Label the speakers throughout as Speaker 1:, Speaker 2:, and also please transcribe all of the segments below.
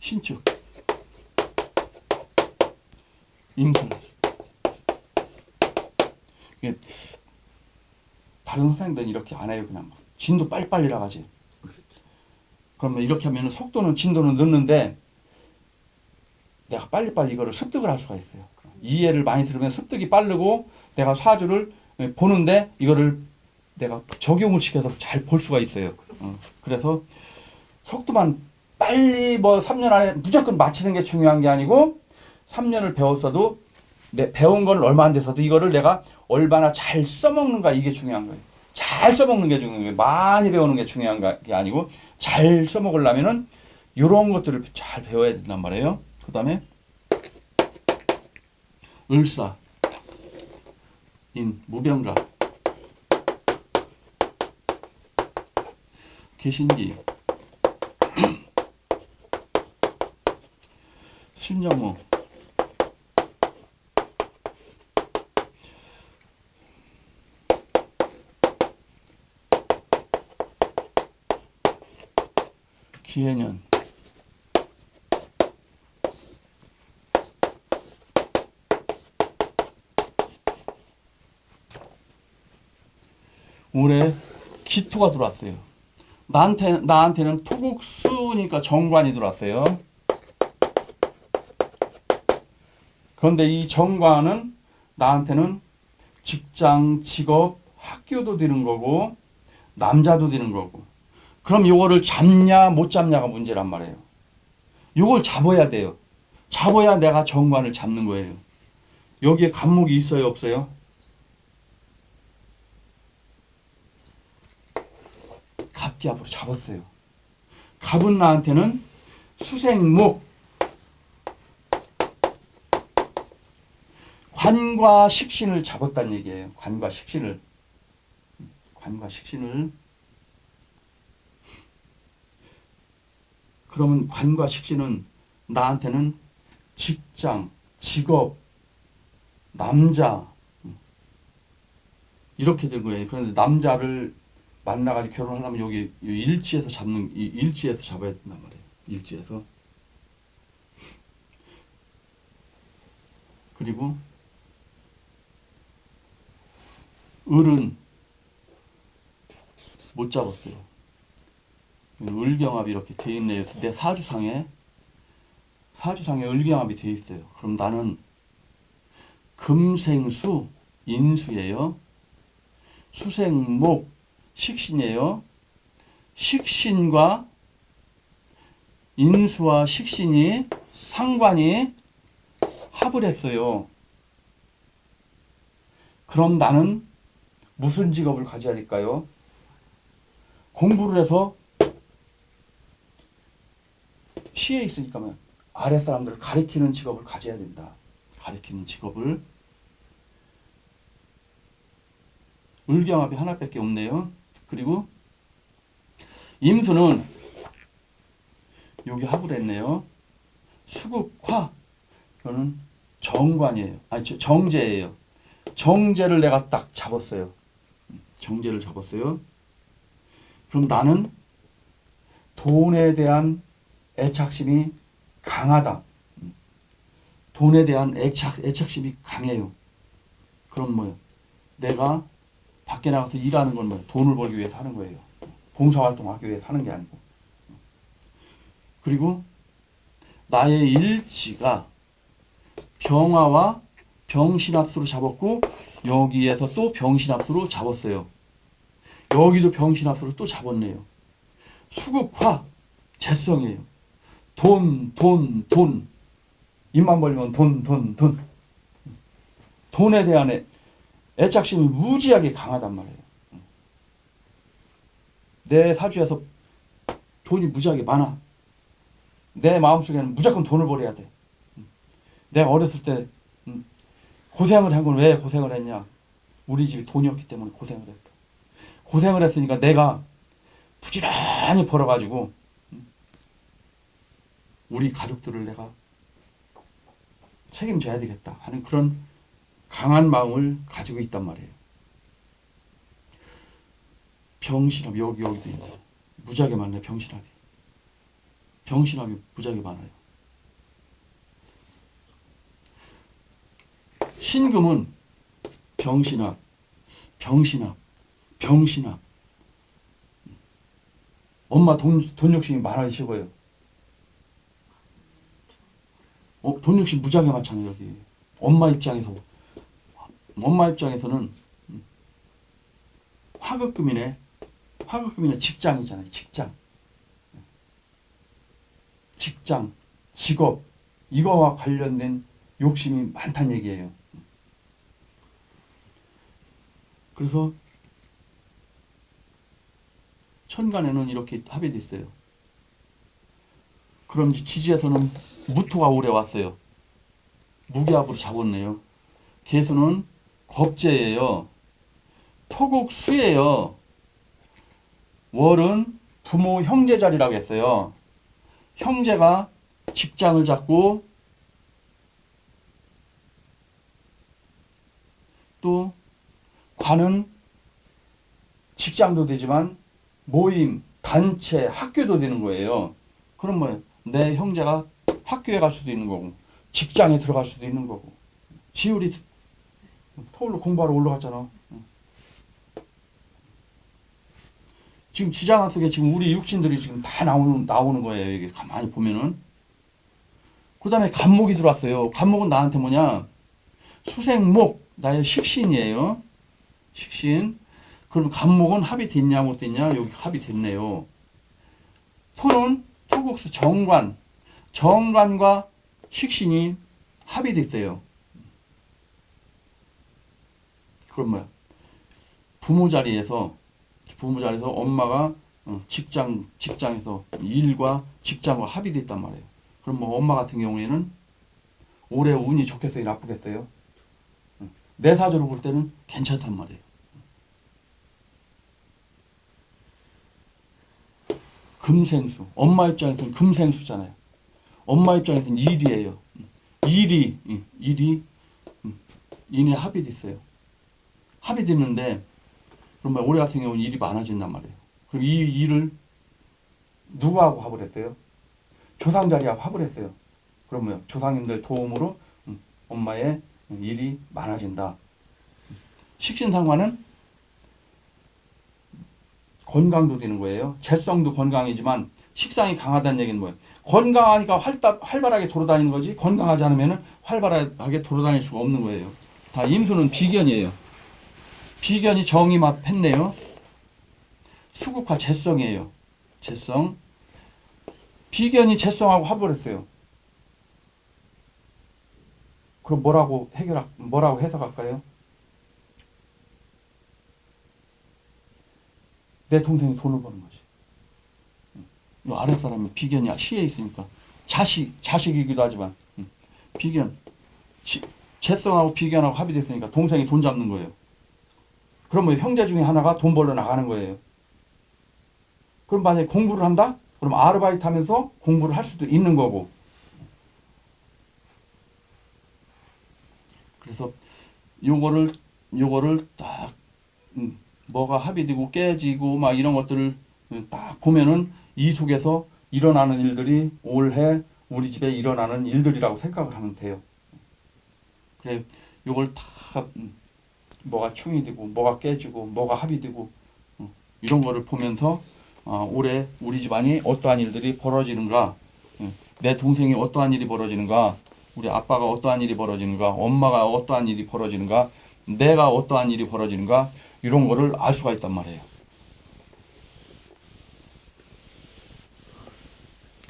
Speaker 1: 신축, 임수. 이게 다른 선생님들은 이렇게 안 해요. 그냥 진도 빨리빨리라 하지. 그러면 이렇게 하면 속도는 진도는 늦는데 내가 빨리빨리 이거를 습득을 할 수가 있어요. 이해를 많이 들으면 습득이 빠르고 내가 사주를 보는데 이거를 내가 적용을 시켜서 잘 볼 수가 있어요. 그래서 속도만 빨리 뭐 3년 안에 무조건 마치는 게 중요한 게 아니고 3년을 배웠어도 배운 건 얼마 안 돼서도 이거를 내가 얼마나 잘 써먹는가 이게 중요한 거예요. 잘 써먹는 게 중요한 거예요. 많이 배우는 게 중요한 게 아니고 잘 써먹으려면은 이런 것들을 잘 배워야 된단 말이에요. 그 다음에 을사, 인, 무병가, 개신기, 신정무, 기해년, 올해 기토가 들어왔어요. 나한테는 토국수니까 정관이 들어왔어요. 그런데 이 정관은 나한테는 직장, 직업, 학교도 되는 거고 남자도 되는 거고. 그럼 요거를 잡냐 못 잡냐가 문제란 말이에요. 요걸 잡아야 돼요. 잡아야 내가 정관을 잡는 거예요. 여기에 간목이 있어요, 없어요? 갑기압으로 잡았어요. 갑은 나한테는 수생목, 관과 식신을 잡았다는 얘기예요. 관과 식신을. 그러면 관과 식신은 나한테는 직장, 직업, 남자 이렇게 된 거예요. 그런데 남자를 만나가지고 결혼하려면 여기 일지에서 일지에서 잡아야 된단 말이에요. 일지에서. 그리고 을은 못 잡았어요. 을경합이 이렇게 돼 있네요. 내 사주상에 을경합이 돼 있어요. 그럼 나는 금생수 인수예요. 수생목 식신이에요. 식신과 인수와 식신이 상관이 합을 했어요. 그럼 나는 무슨 직업을 가져야 될까요? 공부를 해서 시에 있으니까 아래 사람들을 가리키는 직업을 가져야 된다. 가리키는 직업을. 을경합이 하나밖에 없네요. 그리고 임수는 여기 합을 했네요. 수극화, 이거는 정관이에요. 아니 정제예요. 정제를 내가 딱 잡았어요. 정제를 잡았어요. 그럼 나는 돈에 대한 애착심이 강하다. 돈에 대한 애착심이 강해요. 그럼 뭐예요? 내가 밖에 나가서 일하는 건 뭐예요? 돈을 벌기 위해서 하는 거예요. 봉사활동하기 위해서 하는 게 아니고. 그리고 나의 일지가 병화와 병신합수로 잡았고 여기에서 또 병신합수로 잡았어요. 여기도 병신합수로 또 잡았네요. 수극화, 재성이에요. 돈. 입만 벌리면 돈. 돈에 대한 애착심이 무지하게 강하단 말이에요. 내 사주에서 돈이 무지하게 많아. 내 마음속에는 무조건 돈을 벌어야 돼. 내가 어렸을 때 고생을 한 건 왜 고생을 했냐? 우리 집이 돈이 없기 때문에 고생을 했어. 고생을 했으니까 내가 부지런히 벌어가지고 우리 가족들을 내가 책임져야 되겠다 하는 그런 강한 마음을 가지고 있단 말이에요. 병신합 여기도 있네. 무지하게 많네. 병신합이 무지하게 많아요. 신금은 병신합, 병신합, 병신합. 엄마 돈 욕심이 많으시고요. 돈 욕심 무지하게 많잖아요, 여기. 엄마 입장에서는 화급금이네. 화급금이네. 직장이잖아요, 직장. 직장, 직업, 이거와 관련된 욕심이 많다는 얘기예요. 그래서 천간에는 이렇게 합이 돼 있어요. 그럼 지지에서는 무토가 오래 왔어요. 무기합으로 잡았네요. 개수는 겁재예요. 토국 수예요. 월은 부모 형제 자리라고 했어요. 형제가 직장을 잡고 또 관은 직장도 되지만 모임, 단체, 학교도 되는 거예요. 그럼 뭐예요? 내 형제가 학교에 갈 수도 있는 거고 직장에 들어갈 수도 있는 거고. 지율이 서울로 공부하러 올라갔잖아. 지금 지장한 속에 지금 우리 육신들이 지금 다 나오는 거예요. 이게 가만히 보면은. 그 다음에 간목이 들어왔어요. 간목은 나한테 뭐냐? 수생목, 나의 식신이에요. 식신. 그럼 간목은 합이 됐냐 못 됐냐? 여기 합이 됐네요. 토는 토국수 정관. 정관과 식신이 합이 됐어요. 그럼 뭐야? 부모 자리에서 엄마가 직장에서 일과 직장과 합이 됐단 말이에요. 그럼 뭐 엄마 같은 경우에는 올해 운이 좋겠어요, 나쁘겠어요? 내 사주로 볼 때는 괜찮단 말이에요. 금생수. 엄마 입장에서는 금생수잖아요. 엄마 입장에서는 일이에요. 일이 인의 합이 됐어요. 합이 됐는데 그러면 올해 같은 경우는 일이 많아진단 말이에요. 그럼 이 일을 누구하고 합을 했어요? 조상 자리하고 합을 했어요. 그러면 조상님들 도움으로 엄마의 일이 많아진다. 식신상관은 건강도 되는 거예요. 재성도 건강이지만 식상이 강하다는 얘기는 뭐예요? 건강하니까 활발하게 돌아다니는 거지 건강하지 않으면 활발하게 돌아다닐 수가 없는 거예요. 다 임수는 비견이에요. 비견이 정임합했네요. 수국화 재성이에요. 재성. 비견이 재성하고 합을 했어요. 그럼 뭐라고 해석할까요? 내 동생이 돈을 버는 거지. 이 아랫사람이 비견이 시에 있으니까 자식이기도 하지만 비견 재성하고 비견하고 합이 됐으니까 동생이 돈 잡는 거예요. 그러면 형제 중에 하나가 돈 벌러 나가는 거예요. 그럼 만약에 공부를 한다? 그럼 아르바이트 하면서 공부를 할 수도 있는 거고. 그래서 요거를 딱 뭐가 합의되고 깨지고 막 이런 것들을 딱 보면은 이 속에서 일어나는 일들이 올해 우리 집에 일어나는 일들이라고 생각을 하면 돼요. 그래 요걸 다 뭐가 충이 되고 뭐가 깨지고 뭐가 합의되고 이런 거를 보면서 올해 우리 집안이 어떠한 일들이 벌어지는가, 내 동생이 어떠한 일이 벌어지는가, 우리 아빠가 어떠한 일이 벌어지는가, 엄마가 어떠한 일이 벌어지는가, 내가 어떠한 일이 벌어지는가 이런 거를 알 수가 있단 말이에요.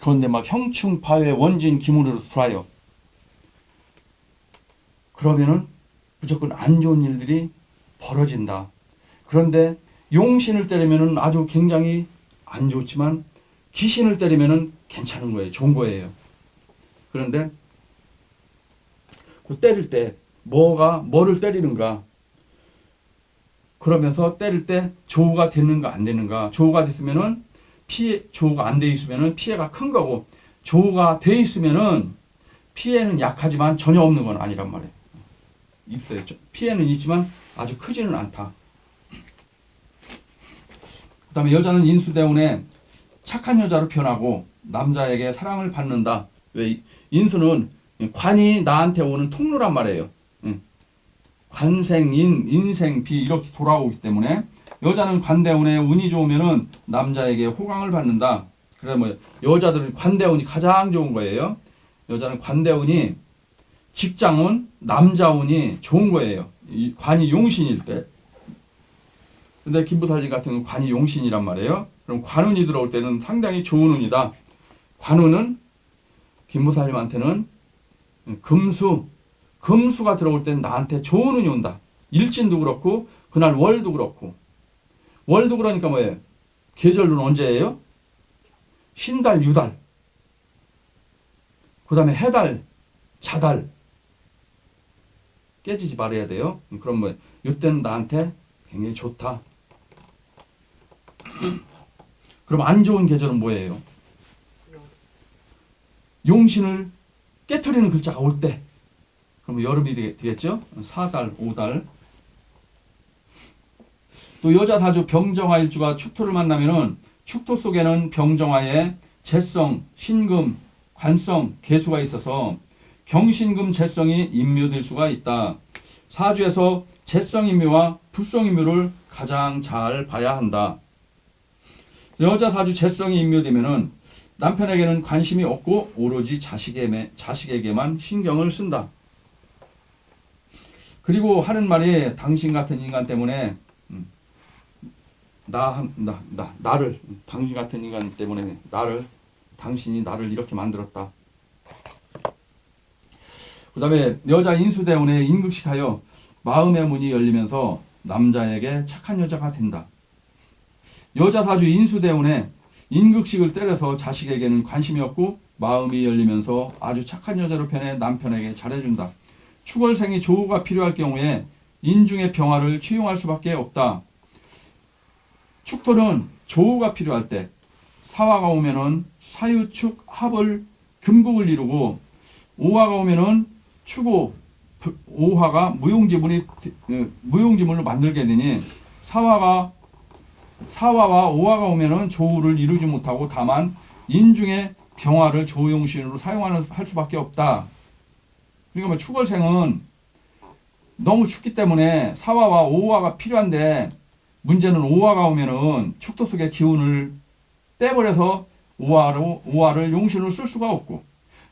Speaker 1: 그런데 막 형충 파회 원진 기문으로 들어와요. 그러면은 무조건 안 좋은 일들이 벌어진다. 그런데 용신을 때리면은 아주 굉장히 안 좋지만 기신을 때리면은 괜찮은 거예요. 좋은 거예요. 그런데 그 때릴 때 뭐를 때리는가? 그러면서 때릴 때 조우가 되는가 안 되는가? 조우가 됐으면은 조우가 안 돼 있으면은 피해가 큰 거고, 조우가 돼 있으면은 피해는 약하지만 전혀 없는 건 아니란 말이에요. 있어요. 피해는 있지만 아주 크지는 않다. 그 다음에 여자는 인수대운에 착한 여자로 변하고 남자에게 사랑을 받는다. 왜? 인수는 관이 나한테 오는 통로란 말이에요. 관생인, 인생비 이렇게 돌아오기 때문에 여자는 관대운에 운이 좋으면은 남자에게 호강을 받는다. 그래 뭐 여자들은 관대운이 가장 좋은 거예요. 여자는 관대운이 직장운, 남자운이 좋은 거예요. 이 관이 용신일 때. 근데 김부살님 같은 경우는 관이 용신이란 말이에요. 그럼 관운이 들어올 때는 상당히 좋은 운이다. 관운은 김부살님한테는 금수가 들어올 때는 나한테 좋은 운이 온다. 일진도 그렇고 그날 월도 그렇고. 월도 그러니까 뭐예요? 계절은 언제예요? 신달, 유달. 그 다음에 해달, 자달. 깨지지 말아야 돼요. 그럼 뭐 이때는 나한테 굉장히 좋다. 그럼 안 좋은 계절은 뭐예요? 용신을 깨트리는 글자가 올 때. 그럼 여름이 되겠죠? 4달, 5달. 또 여자 사주 병정화 일주가 축토를 만나면은 축토 속에는 병정화에 재성, 신금, 관성, 개수가 있어서 경신금 재성이 인묘될 수가 있다. 사주에서 재성 인묘와 불성 인묘를 가장 잘 봐야 한다. 여자 사주 재성이 인묘되면은 남편에게는 관심이 없고 오로지 자식에게만 신경을 쓴다. 그리고 하는 말이 당신 같은 인간 때문에 나를 당신 같은 인간 때문에 당신이 나를 이렇게 만들었다. 그 다음에 여자 인수대운에 인극식하여 마음의 문이 열리면서 남자에게 착한 여자가 된다. 여자 사주 인수대운에 인극식을 때려서 자식에게는 관심이 없고 마음이 열리면서 아주 착한 여자로 변해 남편에게 잘해준다. 축월생이 조우가 필요할 경우에 인중의 병화를 취용할 수밖에 없다. 축토는 조우가 필요할 때 사화가 오면은 사유축 합을 금국을 이루고 오화가 오면은 축오 오화가 무용지물로 만들게 되니 사화와 오화가 오면은 조우를 이루지 못하고 다만 인중의 병화를 조용신으로 할 수밖에 없다. 그러니까 뭐 축월생은 너무 춥기 때문에 사화와 오화가 필요한데 문제는 오화가 오면은 축토 속의 기운을 빼버려서 오화를 용신으로 쓸 수가 없고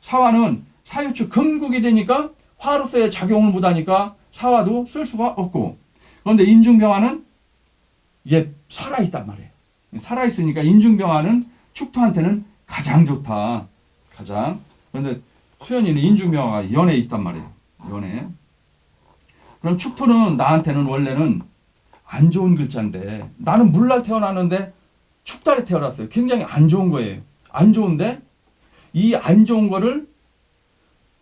Speaker 1: 사화는 사유축 금국이 되니까 화로서의 작용을 못하니까 사화도 쓸 수가 없고 그런데 인중병화는 이게 살아있단 말이에요. 살아있으니까 인중병화는 축토한테는 가장 좋다. 가장. 그런데 수연이는 인중병화가 연에 있단 말이에요. 연에. 그럼 축토는 나한테는 원래는 안 좋은 글자인데 나는 물날 태어났는데 축달에 태어났어요. 굉장히 안 좋은 거예요. 안 좋은데 이 안 좋은 거를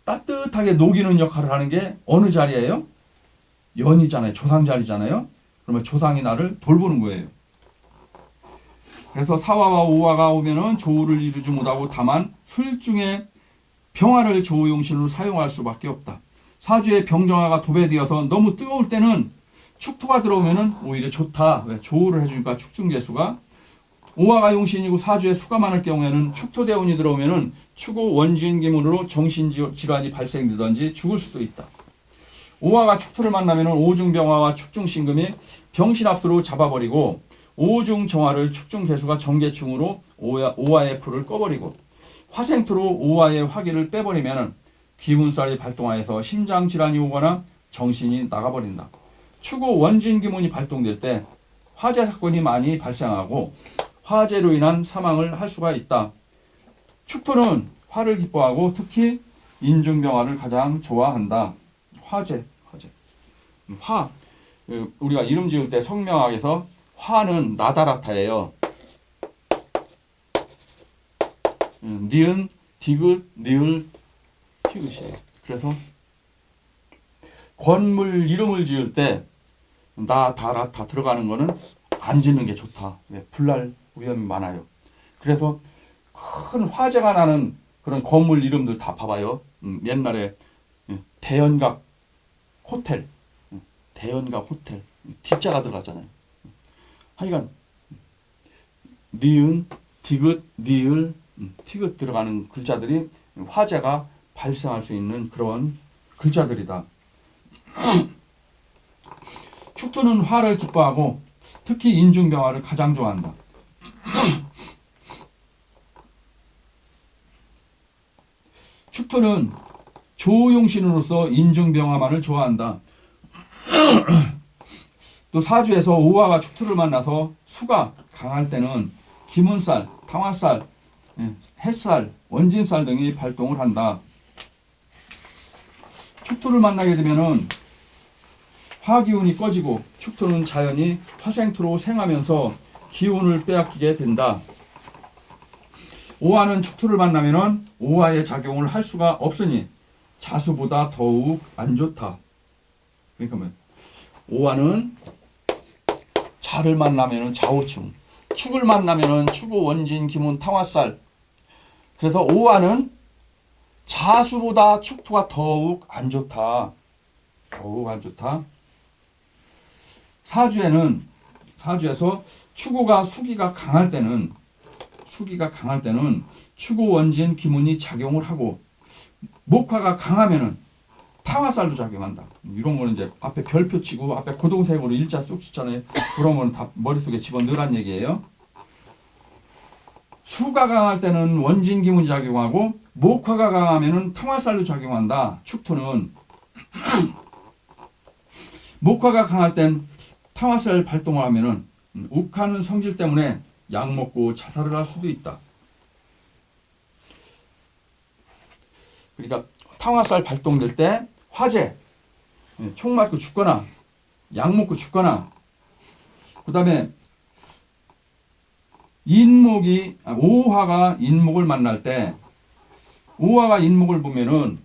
Speaker 1: 따뜻하게 녹이는 역할을 하는 게 어느 자리예요? 연이잖아요. 조상 자리잖아요. 그러면 조상이 나를 돌보는 거예요. 그래서 사화와 오화가 오면은 조우를 이루지 못하고 다만 술중에 병화를 조우용신으로 사용할 수밖에 없다. 사주에 병정화가 도배되어서 너무 뜨거울 때는 축토가 들어오면은 오히려 좋다. 왜? 조우를 해주니까 축중개수가. 오화가 용신이고 사주에 수가 많을 경우에는 축토대운이 들어오면은 축오 원진기문으로 정신질환이 발생되든지 죽을 수도 있다. 오화가 축토를 만나면은 오중병화와 축중신금이 병신합수로 잡아버리고 오중정화를 축중개수가 정계충으로 오화의 풀을 꺼버리고 화생토로 오화의 화기를 빼버리면은 기운살이 발동하여서 심장질환이 오거나 정신이 나가버린다. 축오 원진기문이 발동될 때 화재 사건이 많이 발생하고 화재로 인한 사망을 할 수가 있다. 축토는 화를 기뻐하고 특히 인중병화를 가장 좋아한다. 화재. 화. 우리가 이름 지을 때 성명학에서 화는 나다라타예요. 니은, 디귿, 니을, 티귿이에요. 그래서 건물 이름을 지을 때 나다라타 들어가는 거는 안 짓는 게 좋다. 불날 위험이 많아요. 그래서 큰 화재가 나는 그런 건물 이름들 다 봐봐요. 옛날에 대연각 호텔, D자가 들어갔잖아요. 하여간 니은, 디귿, 니을, 티귿 들어가는 글자들이 화재가 발생할 수 있는 그런 글자들이다. 축토는 화를 기뻐하고 특히 인중병화를 가장 좋아한다. 축토는 조용신으로서 인중병화만을 좋아한다. 또 사주에서 오화가 축토를 만나서 수가 강할 때는 기문살, 탕화살, 햇살, 원진살 등이 발동을 한다. 축토를 만나게 되면은 화기운이 꺼지고 축토는 자연히 화생토로 생하면서 기운을 빼앗기게 된다. 오화는 축토를 만나면은 오화의 작용을 할 수가 없으니 자수보다 더욱 안 좋다. 그러니까 뭐 오화는 자를 만나면은 자오충, 축을 만나면은 축우, 원진, 기문, 탕화살. 그래서 오화는 자수보다 축토가 더욱 안 좋다. 더욱 안 좋다. 사주에서 축우가 수기가 강할 때는 축우, 원진, 기문이 작용을 하고 목화가 강하면은 탕화살도 작용한다. 이런 거는 이제 앞에 별표 치고 앞에 고동색으로 일자 쭉 치잖아요. 그런 거는 다 머릿속에 집어넣으란 얘기예요. 수가 강할 때는 원진, 기문이 작용하고 목화가 강하면은 탕화살도 작용한다. 축토는 목화가 강할 땐 탕화살 발동을 하면은 욱하는 성질 때문에 약 먹고 자살을 할 수도 있다. 그러니까 탕화살 발동될 때 화재, 총 맞고 죽거나 약 먹고 죽거나, 그 다음에 오화가 인목을 만날 때 오화가 인목을 보면은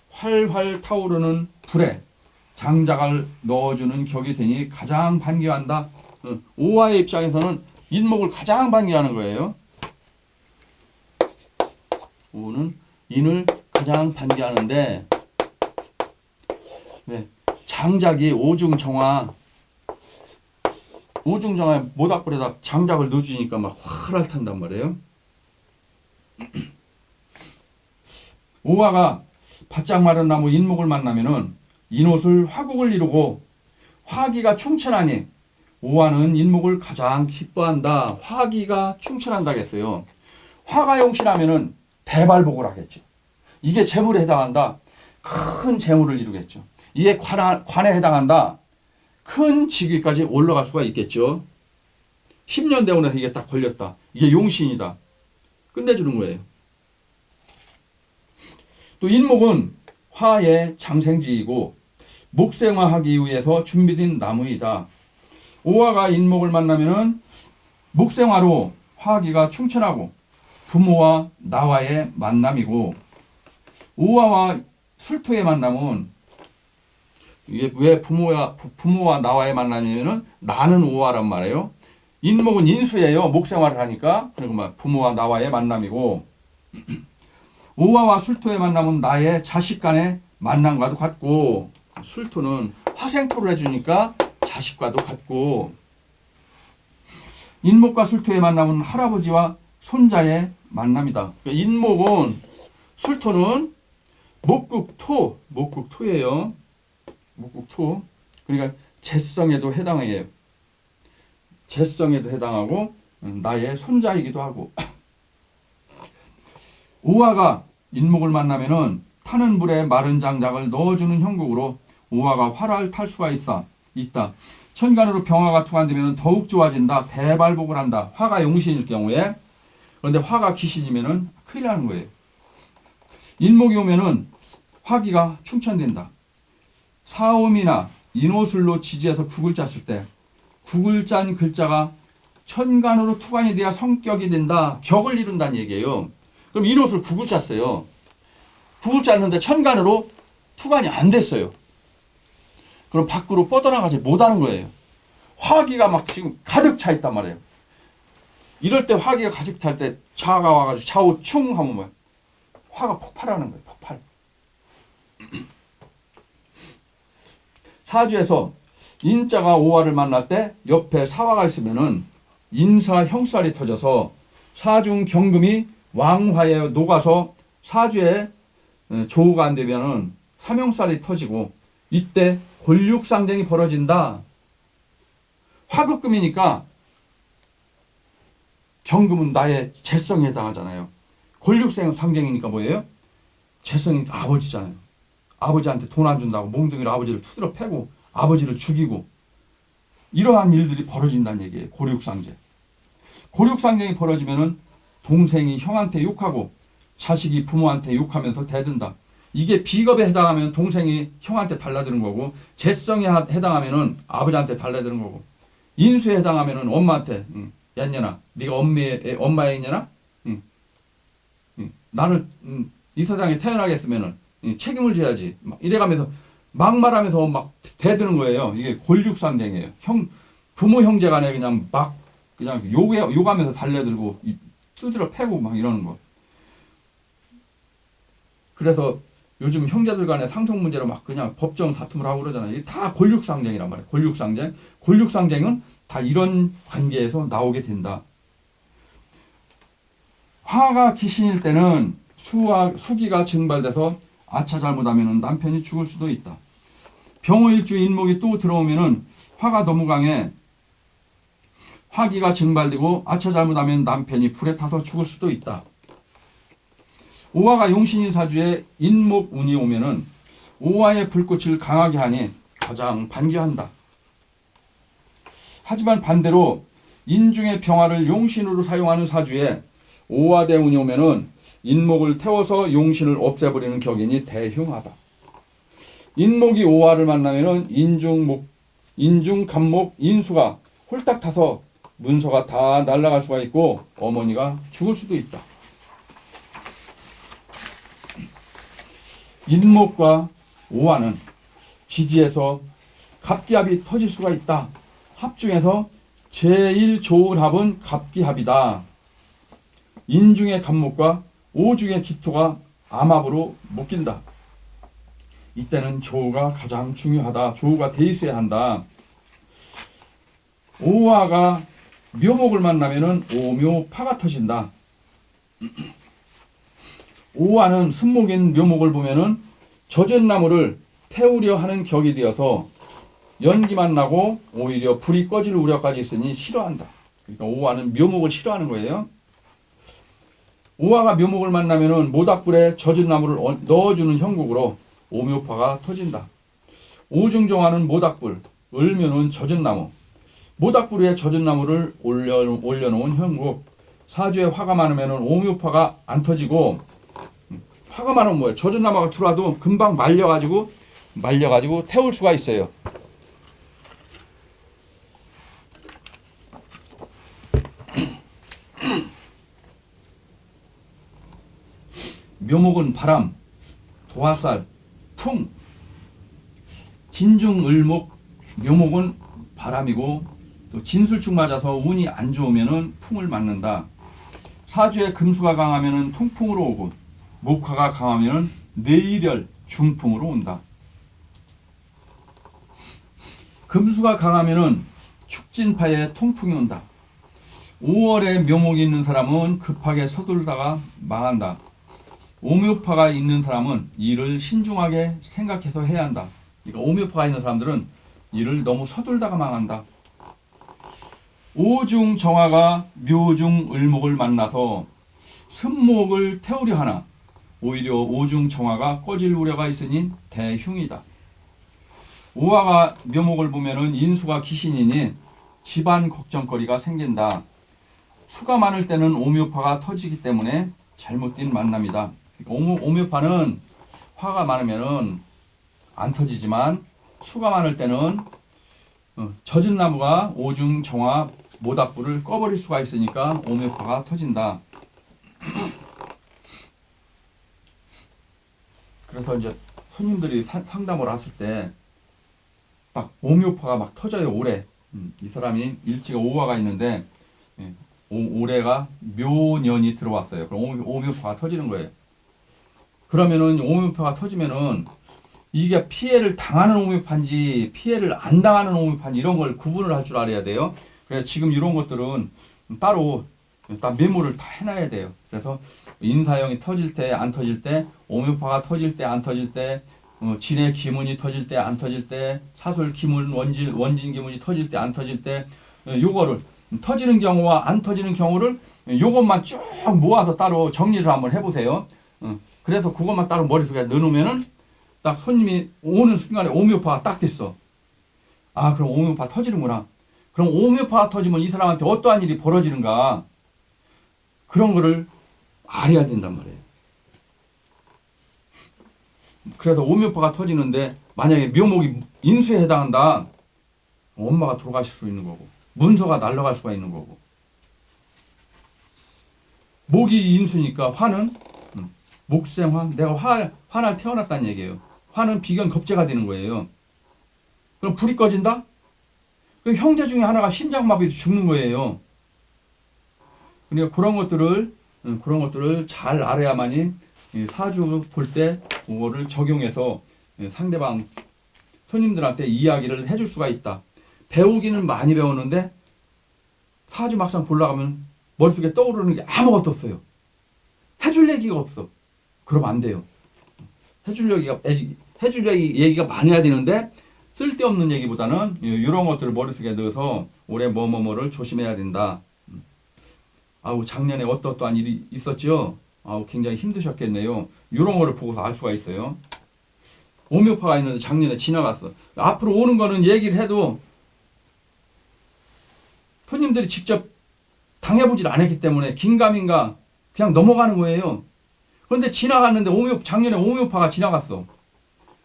Speaker 1: 활활 타오르는 불에 장작을 넣어주는 격이 되니 가장 반기한다. 오화의 입장에서는 인목을 가장 반기하는 거예요. 오는 인을 가장 반기하는데 왜? 장작이 오중정화에 모닥불에다 장작을 넣어주니까 막 활활 탄단 말이에요. 오화가 바짝 마른 나무 인목을 만나면은 인옷을 화국을 이루고 화기가 충천하니 오화는 인목을 가장 기뻐한다. 화기가 충천한다겠어요. 화가 용신하면은 대발복을 하겠죠. 이게 재물에 해당한다. 큰 재물을 이루겠죠. 이게 관에 해당한다. 큰 직위까지 올라갈 수가 있겠죠. 10년 되고 나서 이게 딱 걸렸다. 이게 용신이다. 끝내주는 거예요. 또 인목은 화의 장생지이고 목생화하기 위해서 준비된 나무이다. 오화가 인목을 만나면은 목생화로 화기가 충천하고 부모와 나와의 만남이고, 오화와 술토의 만남은 이게 왜 부모와 나와의 만남이면은 나는 오화란 말이에요. 인목은 인수예요. 목생활을 하니까. 그리고 부모와 나와의 만남이고, 오화와 술토의 만남은 나의 자식 간의 만남과도 같고, 술토는 화생토를 해주니까 자식과도 같고, 인목과 술토의 만남은 할아버지와 손자의 만남이다. 그러니까 인목은, 술토는 목국토예요. 목국토. 그러니까 재성에도 해당해요. 재성에도 해당하고 나의 손자이기도 하고. 오화가 인목을 만나면은 타는 불에 마른 장작을 넣어주는 형국으로 오화가 화를 탈 수가 있다. 천간으로 병화가 투관되면 더욱 좋아진다. 대발복을 한다. 화가 용신일 경우에. 그런데 화가 기신이면은 큰일 나는 거예요. 인목이 오면은 화기가 충천된다. 사옴이나 인호술로 지지해서 국을 짰을 때 국을 짠 글자가 천간으로 투관이 돼야 성격이 된다. 격을 이룬다는 얘기예요. 그럼 인호술 국을 짰어요. 국을 짰는데 천간으로 투관이 안 됐어요. 그럼 밖으로 뻗어나가지 못하는 거예요. 화기가 막 지금 가득 차 있단 말이에요. 이럴 때 화기가 가득 찰 때 자가 와가지고 좌우충 하면 뭐야? 화가 폭발하는 거예요. 폭발. 사주에서 인자가 오화를 만날 때 옆에 사화가 있으면은 인사 형살이 터져서 사중 경금이 왕화에 녹아서 사주에 조우가 안 되면은 삼형살이 터지고 이때 골육상쟁이 벌어진다. 화급금이니까 경금은 나의 재성에 해당하잖아요. 권력생 상징이니까 뭐예요? 재성이 아버지잖아요. 아버지한테 돈 안 준다고 몽둥이로 아버지를 투드러 패고 아버지를 죽이고 이러한 일들이 벌어진다는 얘기예요. 고륙상제. 고륙상쟁이 벌어지면은 동생이 형한테 욕하고 자식이 부모한테 욕하면서 대든다. 이게 비겁에 해당하면 동생이 형한테 달라드는 거고, 재성에 해당하면은 아버지한테 달라드는 거고, 인수에 해당하면은 엄마한테 야 이년아 네가 엄마의 이년아? 나는 이 세상에 태어나게 했으면은 책임을 져야지. 막 이래가면서 막말하면서 막 대드는 거예요. 이게 권력상쟁이에요. 부모 형제 간에 그냥 막 그냥 욕하면서 달려들고 두드려 패고 막 이러는 거. 그래서 요즘 형제들 간에 상속 문제로 막 그냥 법정 다툼을 하고 그러잖아요. 이게 다 권력상쟁이란 말이에요. 권력상쟁. 권력상쟁은 다 이런 관계에서 나오게 된다. 화가 귀신일 때는 수기가 증발돼서 아차 잘못하면 남편이 죽을 수도 있다. 병호일주 인목이 또 들어오면은 화가 너무 강해 화기가 증발되고 아차 잘못하면 남편이 불에 타서 죽을 수도 있다. 오화가 용신인 사주에 인목 운이 오면은 오화의 불꽃을 강하게 하니 가장 반기한다. 하지만 반대로 인중의 병화를 용신으로 사용하는 사주에 오화대 운이 오면은 인목을 태워서 용신을 없애버리는 격이니 대흉하다. 인목이 오화를 만나면은 인중, 간목, 인수가 홀딱 타서 문서가 다 날아갈 수가 있고 어머니가 죽을 수도 있다. 인목과 오화는 지지에서 갑기합이 터질 수가 있다. 합 중에서 제일 좋은 합은 갑기합이다. 인중의 간목과 오중의 기토가 암합으로 묶인다. 이때는 조우가 가장 중요하다. 조우가 돼 있어야 한다. 오화가 묘목을 만나면은 오묘파가 터진다. 오화는 승목인 묘목을 보면은 젖은 나무를 태우려 하는 격이 되어서 연기만 나고 오히려 불이 꺼질 우려까지 있으니 싫어한다. 그러니까 오화는 묘목을 싫어하는 거예요. 오화가 묘목을 만나면은 모닥불에 젖은 나무를 넣어주는 형국으로 오묘파가 터진다. 오중정화는 모닥불, 을묘는 젖은 나무. 모닥불 위에 젖은 나무를 올려놓은 형국. 사주에 화가 많으면은 오묘파가 안 터지고, 화가 많으면 뭐예요? 젖은 나무가 들어와도 금방 말려가지고 태울 수가 있어요. 묘목은 바람, 도화살, 풍. 진중을목 묘목은 바람이고 또 진술축 맞아서 운이 안 좋으면은 풍을 맞는다. 사주에 금수가 강하면은 통풍으로 오고 목화가 강하면은 내일열 중풍으로 온다. 금수가 강하면은 축진파에 통풍이 온다. 5월에 묘목이 있는 사람은 급하게 서둘다가 망한다. 오묘파가 있는 사람은 일을 신중하게 생각해서 해야 한다. 그러니까 오묘파가 있는 사람들은 일을 너무 서둘다가 망한다. 오중정화가 묘중을목을 만나서 승목을 태우려 하나 오히려 오중정화가 꺼질 우려가 있으니 대흉이다. 오화가 묘목을 보면은 인수가 귀신이니 집안 걱정거리가 생긴다. 수가 많을 때는 오묘파가 터지기 때문에 잘못된 만남이다. 오묘파는 화가 많으면은 안 터지지만 수가 많을 때는 젖은 나무가 오중 정화 모닥불을 꺼버릴 수가 있으니까 오묘파가 터진다. 그래서 이제 손님들이 상담을 왔을 때 딱 오묘파가 막 터져요. 올해 이 사람이 일지가 오화가 있는데 올해가 묘년이 들어왔어요. 그럼 오묘파가 터지는 거예요. 그러면은 오묘파가 터지면은 이게 피해를 당하는 오묘파인지 피해를 안 당하는 오묘파인지 이런 걸 구분을 할 줄 알아야 돼요. 그래서 지금 이런 것들은 따로 딱 메모를 다 해놔야 돼요. 그래서 인사형이 터질 때 안 터질 때 오묘파가 터질 때 안 터질 때 진의 기문이 터질 때 안 터질 때, 사술 기문 원진 기문이 터질 때 안 터질 때, 요거를 터지는 경우와 안 터지는 경우를 요것만 쭉 모아서 따로 정리를 한번 해보세요. 그래서 그것만 따로 머릿속에 넣어놓으면은 딱 손님이 오는 순간에 오미오파가 딱 됐어. 아, 그럼 오미오파 터지는구나. 그럼 오미오파가 터지면 이 사람한테 어떠한 일이 벌어지는가, 그런 거를 알아야 된단 말이에요. 그래서 오미오파가 터지는데 만약에 묘목이 인수에 해당한다, 엄마가 돌아가실 수 있는 거고, 문서가 날아갈 수가 있는 거고. 목이 인수니까 화는 목생화, 내가 화날 태어났다는 얘기예요. 화는 비견 겁재가 되는 거예요. 그럼 불이 꺼진다? 그럼 형제 중에 하나가 심장마비로 죽는 거예요. 그러니까 그런 것들을 잘 알아야만이 사주 볼 때 그거를 적용해서 상대방 손님들한테 이야기를 해줄 수가 있다. 배우기는 많이 배우는데 사주 막상 보려고 하면 머릿속에 떠오르는 게 아무것도 없어요. 해줄 얘기가 없어. 그러면 안 돼요. 해줄 얘기가 많아야 되는데 쓸데없는 얘기보다는 이런 것들을 머릿속에 넣어서 올해 뭐뭐뭐를 조심해야 된다. 아우, 작년에 어떠한 일이 있었죠? 아우, 굉장히 힘드셨겠네요. 이런 거를 보고서 알 수가 있어요. 오미오파가 있는데 작년에 지나갔어. 앞으로 오는 거는 얘기를 해도 손님들이 직접 당해보질 않았기 때문에 긴가민가 그냥 넘어가는 거예요. 그런데 지나갔는데 작년에 오미오파가 지나갔어.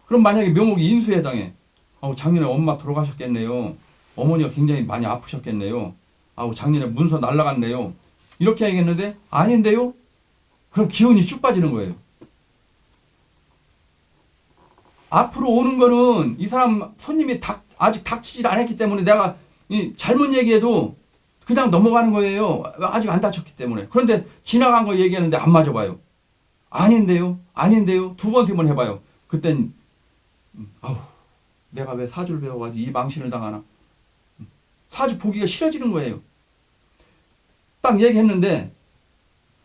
Speaker 1: 그럼 만약에 묘목이 인수에 해당해. 아우, 작년에 엄마 돌아가셨겠네요. 어머니가 굉장히 많이 아프셨겠네요. 아우, 작년에 문서 날라갔네요. 이렇게 얘기했는데 아닌데요? 그럼 기운이 쭉 빠지는 거예요. 앞으로 오는 거는 이 사람 손님이 아직 닥치질 않았기 때문에 내가 잘못 얘기해도 그냥 넘어가는 거예요. 아직 안 다쳤기 때문에. 그런데 지나간 거 얘기하는데 안 맞아봐요. 아닌데요? 두 번, 세 번 해봐요. 그땐 아우, 내가 왜 사주를 배워가지고 이 망신을 당하나. 사주 보기가 싫어지는 거예요. 딱 얘기했는데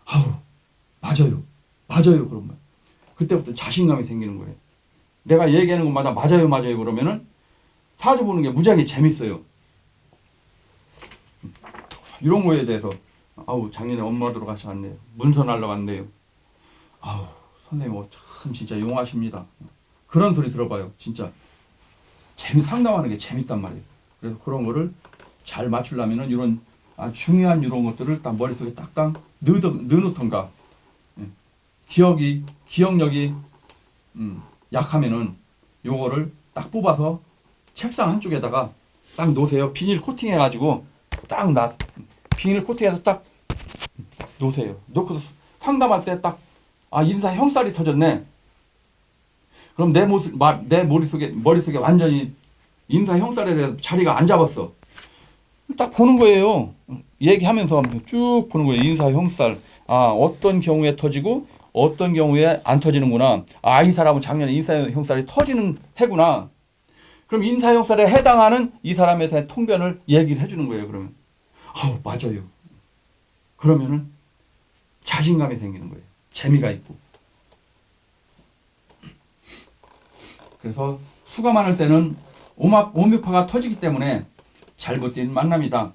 Speaker 1: 아우, 맞아요 그런 거예요. 그때부터 자신감이 생기는 거예요. 내가 얘기하는 것마다 맞아요 그러면은 사주 보는 게 무지하게 재밌어요. 이런 거에 대해서 아우, 작년에 엄마 돌아가셨네요. 문서 날라갔네요. 아우, 선생님 참 진짜 용하십니다. 그런 소리 들어봐요. 진짜 상담하는 게 재밌단 말이에요. 그래서 그런 거를 잘 맞추려면은 이런 중요한 이런 것들을 딱 머릿속에 딱딱 넣어놓던가. 기억력이 약하면은 요거를 딱 뽑아서 책상 한쪽에다가 딱 놓으세요. 비닐 코팅해가지고 비닐 코팅해서 딱 놓으세요. 놓고서 상담할 때 딱 인사 형살이 터졌네. 그럼 내 머릿속에 완전히 인사 형살에 대해서 자리가 안 잡았어. 딱 보는 거예요. 얘기하면서 쭉 보는 거예요. 인사 형살. 어떤 경우에 터지고 어떤 경우에 안 터지는구나. 이 사람은 작년에 인사 형살이 터지는 해구나. 그럼 인사 형살에 해당하는 이 사람에 대한 통변을 얘기를 해주는 거예요. 그러면 맞아요. 그러면은 자신감이 생기는 거예요. 재미가 있고. 그래서 수가 많을 때는 오미오파가 터지기 때문에 잘못된 만남이다.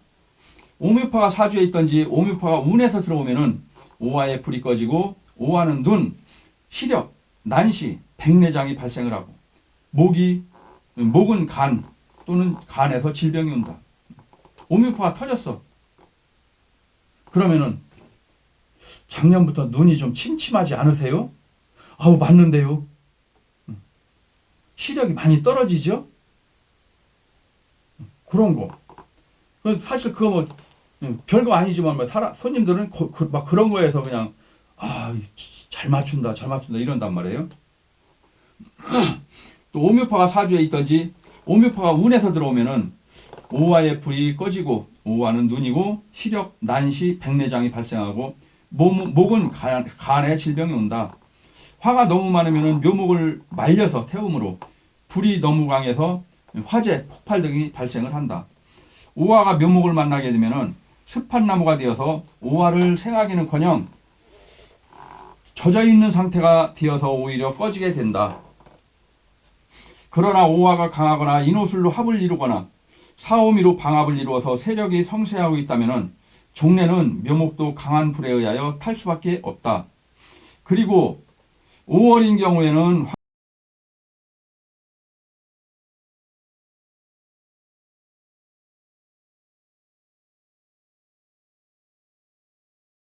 Speaker 1: 오미오파가 사주에 있든지 오미오파가 운에서 들어오면은 오화에 불이 꺼지고 오화는 눈, 시력, 난시, 백내장이 발생을 하고 목은 간 또는 간에서 질병이 온다. 오미오파가 터졌어. 그러면은 작년부터 눈이 좀 침침하지 않으세요? 맞는데요. 시력이 많이 떨어지죠? 그런 거. 사실 그거 별거 아니지만 손님들은 막 그런 거에서 그냥 잘 맞춘다 이런단 말이에요. 또 오미오파가 사주에 있든지 오미오파가 운에서 들어오면은 오화의 불이 꺼지고 오화는 눈이고 시력, 난시, 백내장이 발생하고 목은 간에 질병이 온다. 화가 너무 많으면은 묘목을 말려서 태움으로 불이 너무 강해서 화재, 폭발 등이 발생을 한다. 오화가 묘목을 만나게 되면은 습한 나무가 되어서 오화를 생하기는커녕 젖어 있는 상태가 되어서 오히려 꺼지게 된다. 그러나 오화가 강하거나 인호술로 합을 이루거나 사오미로 방합을 이루어서 세력이 성세하고 있다면 종래는 묘목도 강한 불에 의하여 탈 수밖에 없다. 그리고 5월인 경우에는